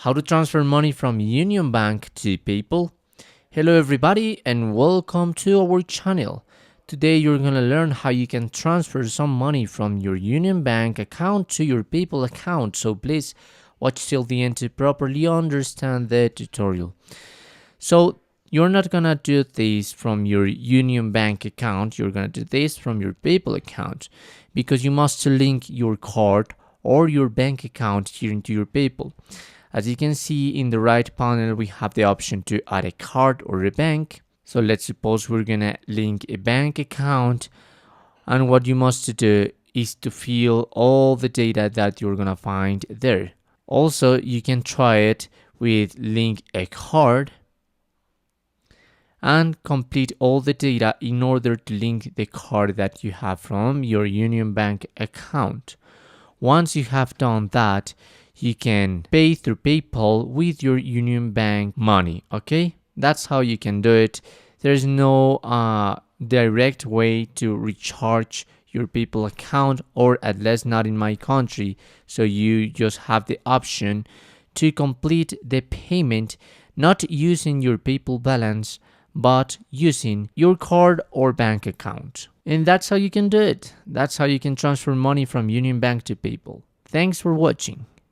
How to transfer money from Unionbank to PayPal. Hello everybody and welcome to our channel. Today you're gonna learn how you can transfer some money from your Unionbank account to your PayPal account. So please watch till the end to properly understand the tutorial. So you're not gonna do this from your Unionbank account, you're gonna do this from your PayPal account because you must link your card or your bank account here into your PayPal. As you can see in the right panel, we have the option to add a card or a bank. So let's suppose we're gonna link a bank account, and what you must do is to fill all the data that you're gonna find there. Also, you can try it with link a card and complete all the data in order to link the card that you have from your Unionbank account. Once you have done that, you can pay through PayPal with your Unionbank money, okay? That's how you can do it. There's no direct way to recharge your PayPal account, or at least not in my country. So you just have the option to complete the payment not using your PayPal balance, but using your card or bank account. And that's how you can do it. That's how you can transfer money from Unionbank to PayPal. Thanks for watching.